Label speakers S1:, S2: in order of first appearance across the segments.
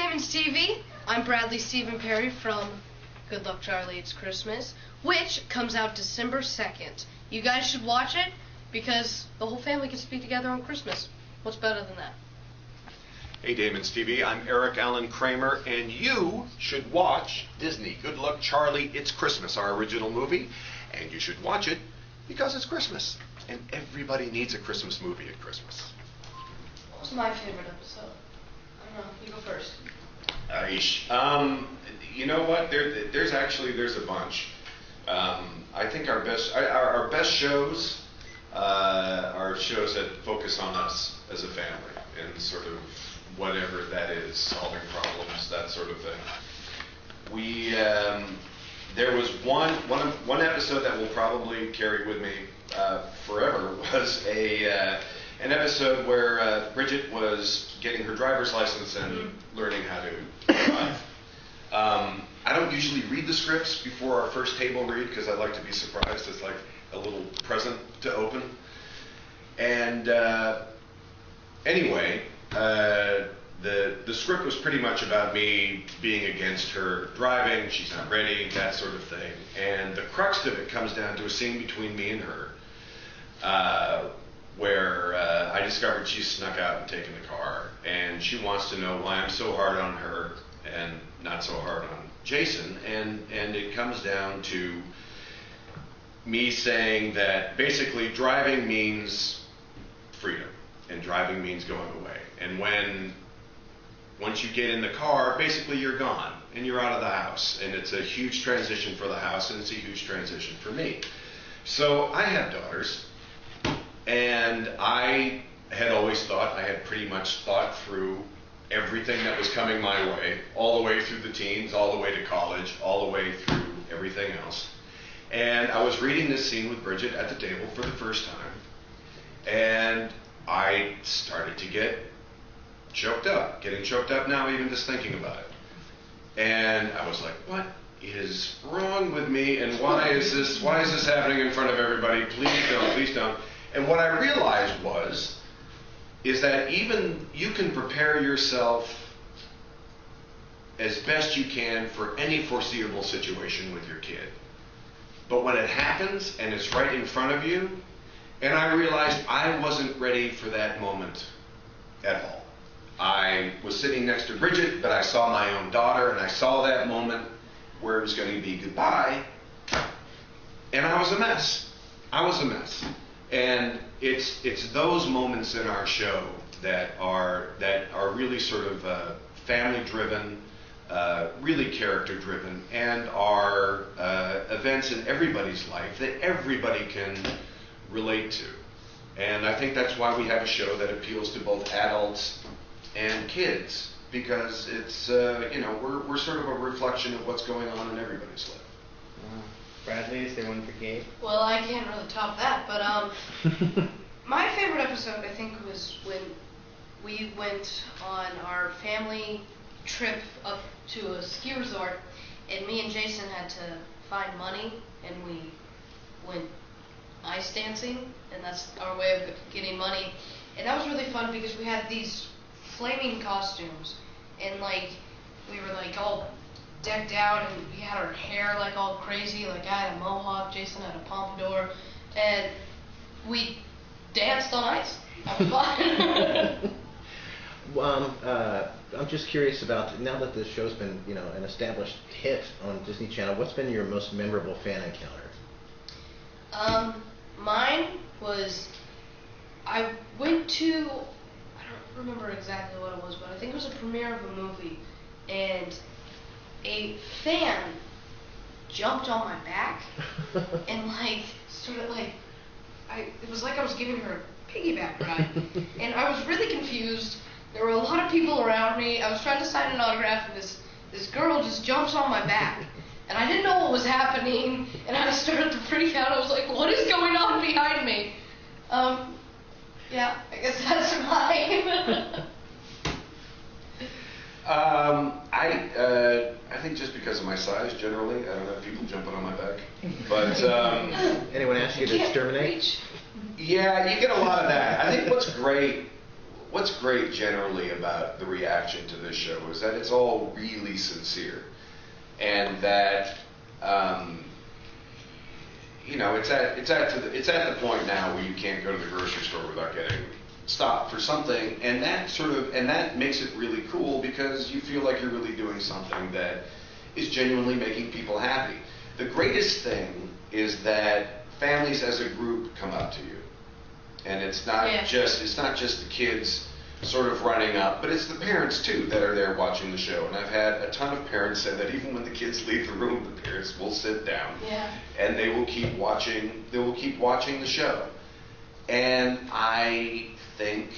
S1: Damon's TV. I'm Bradley Stephen Perry from Good Luck Charlie, It's Christmas, which comes out December 2nd. You guys should watch it because the whole family gets to be together on Christmas. What's better than that?
S2: Hey Damon's TV, I'm Allan Kramer, and you should watch Disney Good Luck Charlie, It's Christmas, our original movie, and you should watch it because it's Christmas, and everybody needs a Christmas movie at Christmas.
S1: What was my favorite episode? I don't know, you go first.
S2: You know what? There's a bunch. I think our best shows are shows that focus on us as a family and sort of whatever that is, solving problems, that sort of thing. There was one episode that will probably carry with me forever was an episode where Bridget was getting her driver's license and learning how to drive. I don't usually read the scripts before our first table read because I like to be surprised. It's like a little present to open. And anyway, the script was pretty much about me being against her driving. She's not ready, that sort of thing. And the crux of it comes down to a scene between me and her, where I discovered she's snuck out and taken the car, and she wants to know why I'm so hard on her and not so hard on Jason, and it comes down to me saying that basically driving means freedom, and driving means going away, and once you get in the car, basically you're gone, and you're out of the house, and it's a huge transition for the house, and it's a huge transition for me. So I have daughters, and I had always thought, I had pretty much thought through everything that was coming my way, all the way through the teens, all the way to college, all the way through everything else. And I was reading this scene with Bridget at the table for the first time, and I started to get choked up, getting choked up now even just thinking about it. And I was like, what is wrong with me, and why is this happening in front of everybody? Please don't. And what I realized is that even you can prepare yourself as best you can for any foreseeable situation with your kid. But when it happens and it's right in front of you, and I realized I wasn't ready for that moment at all. I was sitting next to Bridget, but I saw my own daughter, and I saw that moment where it was going to be goodbye, and I was a mess. And it's those moments in our show that are really sort of family-driven, really character-driven, and are events in everybody's life that everybody can relate to. And I think that's why we have a show that appeals to both adults and kids, because it's we're sort of a reflection of what's going on in everybody's life.
S3: Bradley, is there one for Gabe?
S1: Well, I can't really top that, but my favorite episode, I think, was when we went on our family trip up to a ski resort, and me and Jason had to find money, and we went ice dancing, and that's our way of getting money. And that was really fun because we had these flaming costumes, and we were all decked out, and we had our hair all crazy. I had a mohawk, Jason had a pompadour, and we danced on ice. That was fun.
S3: I'm just curious about, now that the show's been an established hit on Disney Channel, what's been your most memorable fan encounter?
S1: Mine was, I went to, I don't remember exactly what it was, but I think it was a premiere of a movie, and a fan jumped on my back and it was like I was giving her a piggyback ride, and I was really confused. There were a lot of people around me. I was trying to sign an autograph, and this girl just jumps on my back, and I didn't know what was happening, and I started to freak out. I was like, what is going on behind me? Yeah, I guess that's mine.
S2: I think just because of my size, generally, I don't have people jumping on my back. But
S3: anyone ask you to exterminate?
S2: Yeah, you get a lot of that. I think what's great what's great generally about the reaction to this show is that it's all really sincere, and that it's at the point now where you can't go to the grocery store without getting stopped for something, and that makes it really cool because you feel like you're really doing something that is genuinely making people happy. The greatest thing is that families as a group come up to you, and it's not just the kids sort of running up, but it's the parents too that are there watching the show. And I've had a ton of parents say that even when the kids leave the room, the parents will sit down and they will keep watching. They will keep watching the show. And I think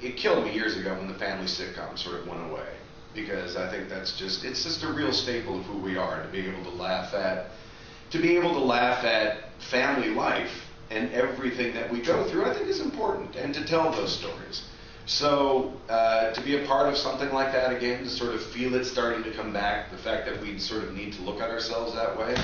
S2: it killed me years ago when the family sitcom sort of went away, because I think it's just a real staple of who we are, to be able to laugh at family life and everything that we go through, I think is important, and to tell those stories. So to be a part of something like that again, to sort of feel it starting to come back, the fact that we sort of need to look at ourselves that way,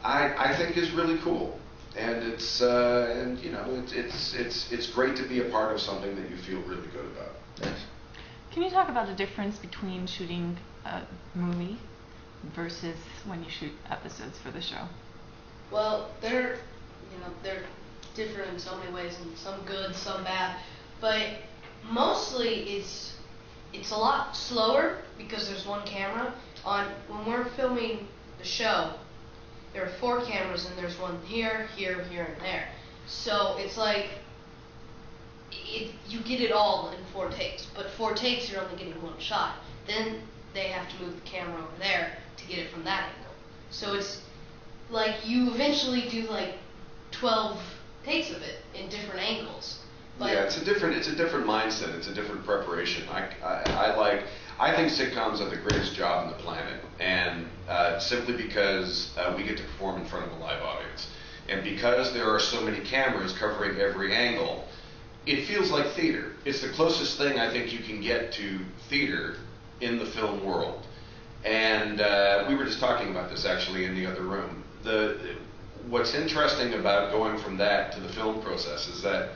S2: I think is really cool. And it's great to be a part of something that you feel really good about.
S3: Thanks.
S4: Can you talk about the difference between shooting a movie versus when you shoot episodes for the show?
S1: Well, they're different in so many ways, and some good, some bad. But mostly it's a lot slower because there's one camera. When we're filming the show, there are 4 cameras, and there's one here, here, here, and there. So it's like you get it all in 4 takes, but 4 takes you're only getting 1 shot. Then they have to move the camera over there to get it from that angle. So it's like you eventually do like 12 takes of it in different angles. But
S2: yeah, it's a different mindset. It's a different preparation. I think sitcoms are the greatest job on the planet, and simply because we get to perform in front of a live audience, and because there are so many cameras covering every angle, it feels like theater. It's the closest thing I think you can get to theater in the film world. And we were just talking about this actually in the other room. What's interesting about going from that to the film process is that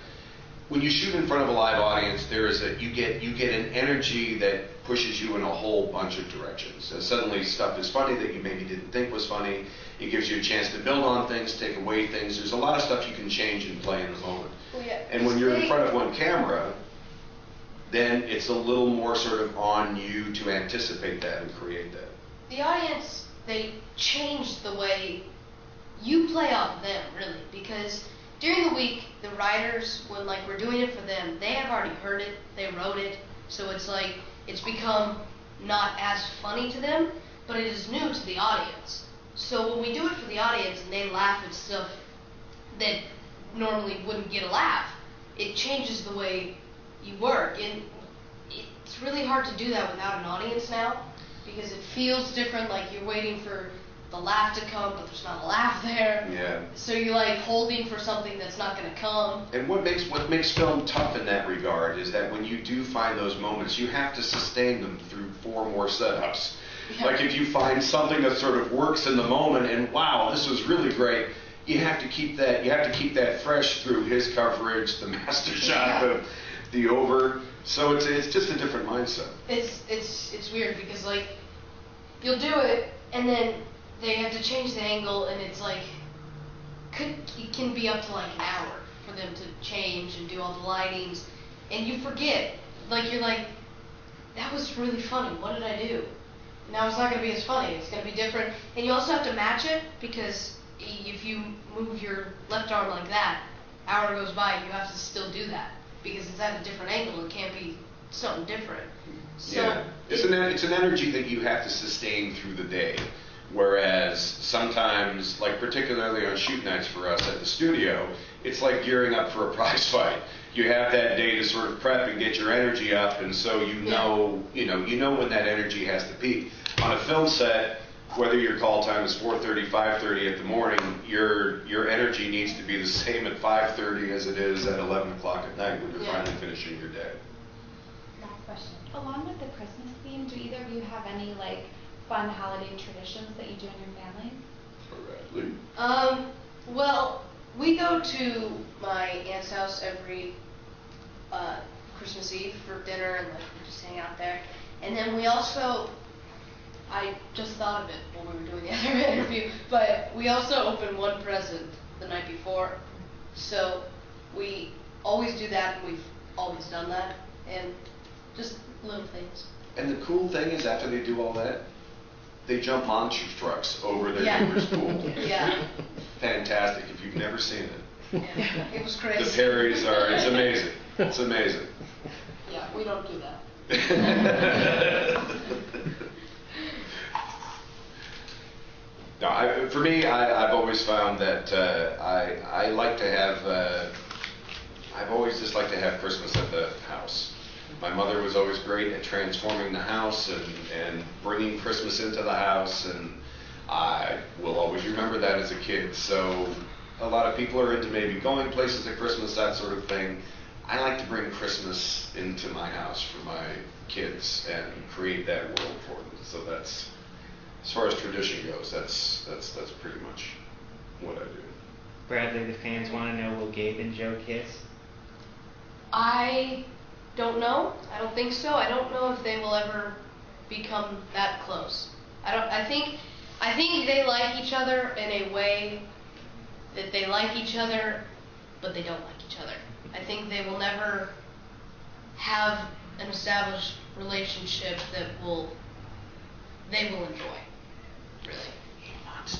S2: when you shoot in front of a live audience, you get an energy that pushes you in a whole bunch of directions. And suddenly stuff is funny that you maybe didn't think was funny. It gives you a chance to build on things, take away things. There's a lot of stuff you can change and play in the moment.
S1: Well, yeah.
S2: And when you're in front of one camera, then it's a little more sort of on you to anticipate that and create that.
S1: The audience, they change the way you play off them, really, because during the week, the writers, when like we're doing it for them, they have already heard it, they wrote it, so it's like it's become not as funny to them, but it is new to the audience. So when we do it for the audience and they laugh at stuff that normally wouldn't get a laugh, it changes the way you work. And it's really hard to do that without an audience now, because it feels different, like you're waiting for the laugh to come, but there's not a laugh there.
S2: Yeah.
S1: So you're like holding for something that's not going to come.
S2: And what makes film tough in that regard is that when you do find those moments, you have to sustain them through 4 more setups. Yeah. Like if you find something that sort of works in the moment and wow, this was really great, you have to keep that fresh through his coverage, the master shot, the over. So it's just a different mindset.
S1: It's weird because like you'll do it and then they have to change the angle, and it's like it can be up to like an hour for them to change and do all the lightings, and you forget. Like you're like, that was really funny. What did I do? Now it's not going to be as funny. It's going to be different, and you also have to match it because if you move your left arm like that, hour goes by, you have to still do that because it's at a different angle. It can't be something different. So
S2: yeah, it's an energy that you have to sustain through the day. Whereas sometimes, like particularly on shoot nights for us at the studio, it's like gearing up for a prize fight. You have that day to sort of prep and get your energy up, and so you know when that energy has to peak. On a film set, whether your call time is 4:30, 5:30 at the morning, your energy needs to be the same at 5:30 as it is at 11 o'clock at night when you're finally finishing your day.
S5: Last question. Along with the Christmas theme, do either of you have any like fun holiday traditions that you do in your family?
S2: Correctly.
S1: Well, We go to my aunt's house every Christmas Eve for dinner, and like we just hang out there. And then we also, I just thought of it when we were doing the other interview, but we also open one present the night before. So we always do that, and we've always done that, and just little things.
S2: And the cool thing is, after they do all that, they jump monster trucks over their neighbor's pool.
S1: Yeah.
S2: Fantastic. If you've never seen it.
S1: Yeah, it was crazy.
S2: The Perrys are, it's amazing. It's amazing.
S1: Yeah, we don't do that.
S2: No, for me, I've always found that I like to have, I've always just liked to have Christmas at the house. My mother was always great at transforming the house and bringing Christmas into the house, and I will always remember that as a kid. So a lot of people are into maybe going places at Christmas, that sort of thing. I like to bring Christmas into my house for my kids and create that world for them. So that's, as far as tradition goes, that's pretty much what I do.
S6: Bradley, the fans want to know, will Gabe and Joe kiss?
S1: I don't know. I don't think so. I don't know if they will ever become that close. I think they like each other in a way that they like each other, but they don't like each other. I think they will never have an established relationship that they will enjoy. Really.
S3: He wants